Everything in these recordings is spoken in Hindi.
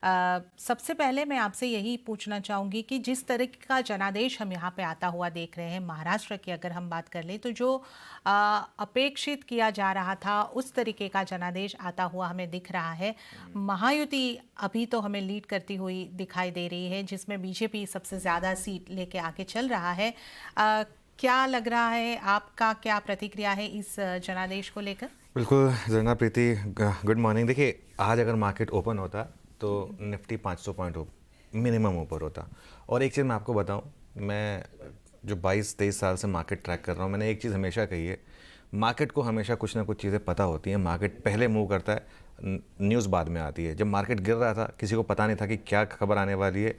सबसे पहले मैं आपसे यही पूछना चाहूँगी कि जिस तरह का जनादेश हम यहाँ पे आता हुआ देख रहे हैं, महाराष्ट्र की अगर हम बात कर लें तो जो अपेक्षित किया जा रहा था उस तरीके का जनादेश आता हुआ हमें दिख रहा है। महायुति अभी तो हमें लीड करती हुई दिखाई दे रही है, जिसमें बीजेपी सबसे ज़्यादा सीट लेके आगे चल रहा है। क्या लग रहा है, आपका क्या प्रतिक्रिया है इस जनादेश को लेकर? बिल्कुल जरना प्रीति, गुड मॉर्निंग। देखिए, आज अगर मार्केट ओपन होता तो निफ्टी 500 पॉइंट मिनिमम ऊपर होता। और एक चीज़ मैं आपको बताऊं, मैं जो 22-23 साल से मार्केट ट्रैक कर रहा हूं, मैंने एक चीज़ हमेशा कही है, मार्केट को हमेशा कुछ ना कुछ चीज़ें पता होती हैं। मार्केट पहले मूव करता है, न्यूज़ बाद में आती है। जब मार्केट गिर रहा था, किसी को पता नहीं था कि क्या खबर आने वाली है।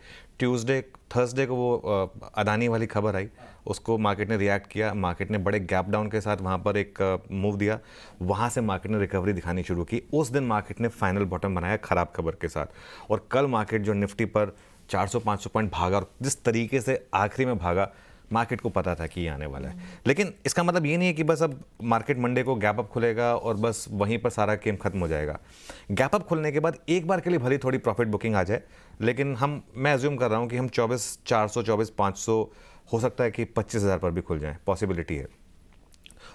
थर्सडे को वो अदानी वाली खबर आई, उसको मार्केट ने रिएक्ट किया। मार्केट ने बड़े गैप डाउन के साथ वहाँ पर एक मूव दिया, वहाँ से मार्केट ने रिकवरी दिखानी शुरू की। उस दिन मार्केट ने फाइनल बॉटम बनाया खराब खबर के साथ। और कल मार्केट जो निफ्टी पर 400-500 पॉइंट भागा, और जिस तरीके से आखिरी में भागा, मार्केट को पता था कि ये आने वाला है। लेकिन इसका मतलब ये नहीं है कि बस अब मार्केट मंडे को गैप अप खुलेगा और बस वहीं पर सारा गेम खत्म हो जाएगा। गैप अप खुलने के बाद एक बार के लिए भली थोड़ी प्रॉफिट बुकिंग आ जाए, लेकिन मैं अज्यूम कर रहा हूँ कि हम 24,400, 24,500, हो सकता है कि 25,000 पर भी खुल जाए, पॉसिबिलिटी है।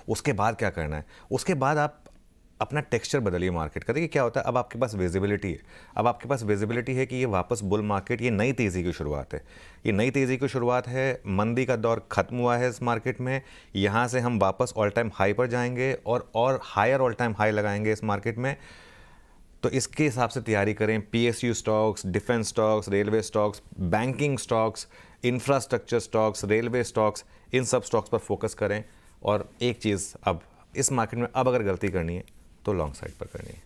उसके बाद क्या करना है? उसके बाद आप अपना टेक्सचर बदलिए मार्केट का। देखिए क्या होता है, अब आपके पास विजिबिलिटी है। अब आपके पास विजिबिलिटी है कि ये वापस बुल मार्केट, ये नई तेज़ी की शुरुआत है। ये नई तेज़ी की शुरुआत है। मंदी का दौर खत्म हुआ है इस मार्केट में। यहाँ से हम वापस ऑल टाइम हाई पर जाएंगे और हायर ऑल टाइम हाई लगाएंगे इस मार्केट में। तो इसके हिसाब से तैयारी करें। PSU stocks, defence stocks, railway stocks, banking stocks, infrastructure stocks, railway stocks, इन सब स्टॉक्स पर फोकस करें। और एक चीज़, अब इस मार्केट में अब अगर गलती करनी है तो लॉन्ग साइड पर करनी है।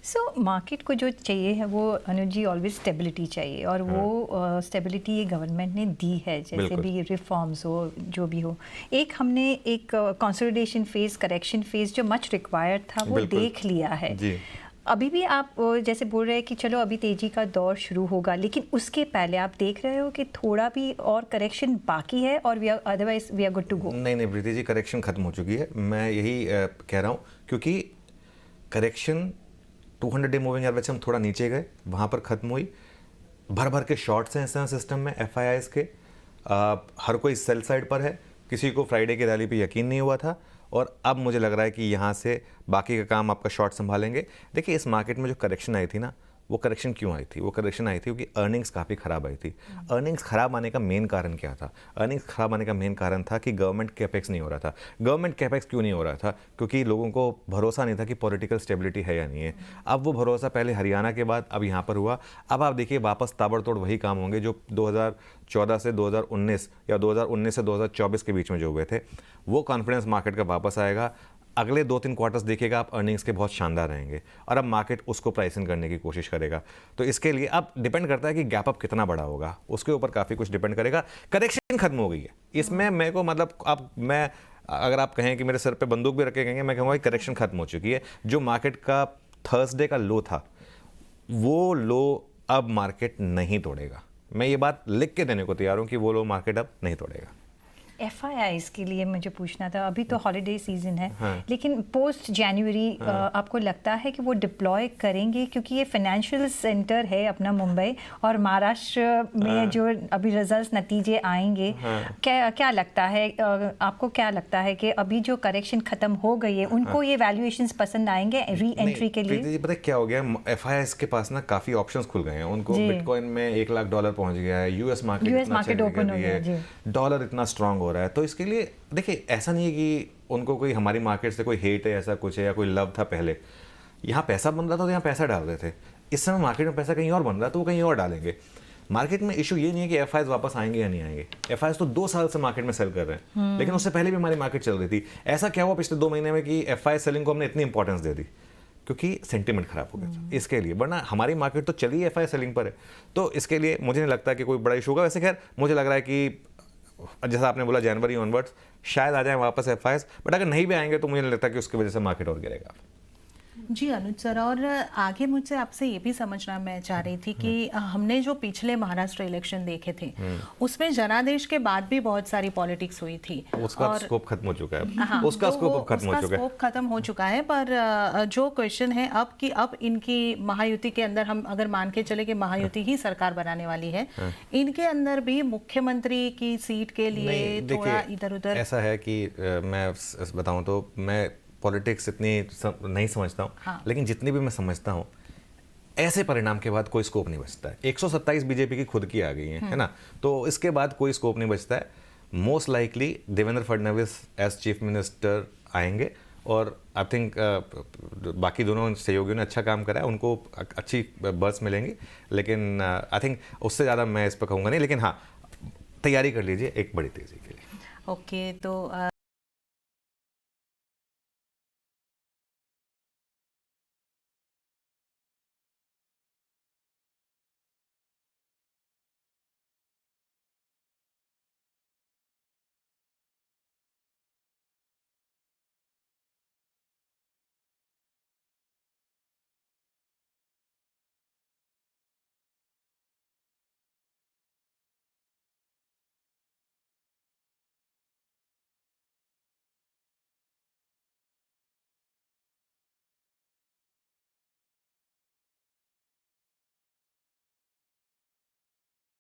सो मार्केट को जो चाहिए है वो अनुज जी ऑलवेज स्टेबिलिटी चाहिए, और वो स्टेबिलिटी ये गवर्नमेंट ने दी है, जैसे भी रिफॉर्म्स हो, जो भी हो। हमने एक कंसोलिडेशन फेज, करेक्शन फेज जो मच रिक्वायर्ड था वो देख लिया है जी। अभी भी आप जैसे बोल रहे हैं कि चलो अभी तेजी का दौर शुरू होगा, लेकिन उसके पहले आप देख रहे हो कि थोड़ा भी और करेक्शन बाकी है, और otherwise we are good to go? नहीं प्रीति जी, करेक्शन खत्म हो चुकी है। मैं यही कह रहा हूँ, क्योंकि करेक्शन 200 डे मूविंग एवरेज से हम थोड़ा नीचे गए, वहाँ पर ख़त्म हुई। भर के शॉर्ट्स हैं इस सिस्टम में, FIIs के। हर कोई सेल साइड पर है। किसी को फ्राइडे की रैली पे यकीन नहीं हुआ था, और अब मुझे लग रहा है कि यहाँ से बाकी का काम आपका शॉर्ट संभालेंगे। देखिए, इस मार्केट में जो करेक्शन आई थी ना, वो करेक्शन क्यों आई थी? वो करेक्शन आई थी क्योंकि अर्निंग्स काफ़ी ख़राब आई थी। अर्निंग्स ख़राब आने का मेन कारण क्या था? अर्निंग्स ख़राब आने का मेन कारण था कि गवर्नमेंट कैपेक्स नहीं हो रहा था। गवर्नमेंट कैपेक्स क्यों नहीं हो रहा था? क्योंकि लोगों को भरोसा नहीं था कि पॉलिटिकल स्टेबिलिटी है या नहीं है। अब वो भरोसा पहले हरियाणा के बाद अब यहाँ पर हुआ। अब आप देखिए, वापस ताबड़तोड़ वही काम होंगे जो 2014 से 2019 या 2019 से 2024 के बीच में जो हुए थे। वो कॉन्फिडेंस मार्केट का वापस आएगा। अगले 2-3 क्वार्टर्स देखिएगा आप, अर्निंग्स के बहुत शानदार रहेंगे, और अब मार्केट उसको प्राइसिंग करने की कोशिश करेगा। तो इसके लिए अब डिपेंड करता है कि गैप अप कितना बड़ा होगा, उसके ऊपर काफ़ी कुछ डिपेंड करेगा। करेक्शन खत्म हो गई है इसमें। मेरे को मतलब, अब मैं अगर आप कहें कि मेरे सर पे बंदूक भी रखे गए, मैं कहूँगा कि करेक्शन खत्म हो चुकी है। जो मार्केट का थर्सडे का लो था, वो लो अब मार्केट नहीं तोड़ेगा। मैं ये बात लिख के देने को तैयार हूँ कि वो लो मार्केट अब नहीं तोड़ेगा। FIIs के लिए मुझे पूछना था, अभी तो हॉलीडे सीजन है, लेकिन पोस्ट जनवरी आपको लगता है कि वो डिप्लॉय करेंगे? क्योंकि ये फाइनेंशियल सेंटर है अपना मुंबई, और महाराष्ट्र में जो अभी रिजल्ट्स नतीजे आएंगे, क्या लगता है आपको? क्या लगता है कि अभी जो करेक्शन खत्म हो गई है, उनको ये वैल्यूएशंस पसंद आएंगे री एंट्री के लिए? पता है क्या हो गया, FIIs के पास ना काफ़ी ऑप्शंस खुल गए हैं। उनको बिटकॉइन में $1 लाख पहुंच गया है, यूएस मार्केट ओपन हो गया है, डॉलर इतना स्ट्रांग हो रहा है। तो इसके लिए देखिए, ऐसा नहीं है कि उनको कोई हमारी मार्केट से कोई हेट है, ऐसा कुछ है, या कोई लव था। पहले यहाँ पैसा बन रहा था तो यहाँ पैसा डाल रहे थे। इस समय मार्केट में पैसा कहीं और बन रहा है तो वो कहीं और डालेंगे। मार्केट में इशू ये नहीं है कि FIIs वापस आएंगे या नहीं आएंगे। FIIs तो 2 साल से मार्केट में सेल कर रहे हैं, लेकिन उससे पहले भी हमारी मार्केट चल रही थी। ऐसा क्या हुआ पिछले 2 महीने में कि FII सेलिंग को हमने इतनी इंपॉर्टेंस दे दी? क्योंकि सेंटिमेंट खराब हो गया था इसके लिए, वरना हमारी मार्केट तो चली FII सेलिंग पर है। तो इसके लिए मुझे नहीं लगता कि कोई बड़ा इशू होगा। वैसे खैर मुझे लग रहा है कि जैसा आपने बोला, जनवरी ऑनवर्ड्स शायद आ जाए वापस FIIs, बट अगर नहीं भी आएंगे तो मुझे नहीं लगता कि उसकी वजह से मार्केट और गिरेगा। जी अनुज सर, और आगे मुझसे आपसे ये भी समझना मैं चाह रही थी कि हमने जो पिछले महाराष्ट्र इलेक्शन देखे थे उसमें जनादेश के बाद भी बहुत सारी पॉलिटिक्स हुई थी। उसका और स्कोप खत्म हो चुका है। हाँ, उसका तो स्कोप वो अब खत्म हो उसका चुका है। स्कोप खत्म हो चुका है। पर जो क्वेश्चन है अब कि अब इनकी महायुति के अंदर हम अगर मान के चले कि महायुति ही सरकार बनाने वाली है, इनके अंदर भी मुख्यमंत्री की सीट के लिए नहीं, थोड़ा देखिए, इधर उधर। ऐसा है कि मैं बताऊं तो मैं पॉलिटिक्स इतनी नहीं समझता हूँ। हाँ। लेकिन जितनी भी मैं समझता हूँ, ऐसे परिणाम के बाद कोई स्कोप नहीं बचता है। 127 बीजेपी की खुद की आ गई है ना, तो इसके बाद कोई स्कोप नहीं बचता है। Most likely Devendra Fadnavis as chief minister आएंगे, और आई थिंक बाकी दोनों सहयोगियों ने अच्छा काम करा है, उनको अच्छी बर्स मिलेंगी। लेकिन आई थिंक उससे ज़्यादा मैं इस पर कहूँगा नहीं, लेकिन हाँ, तैयारी कर लीजिए एक बड़ी तेज़ी के लिए। ओके, तो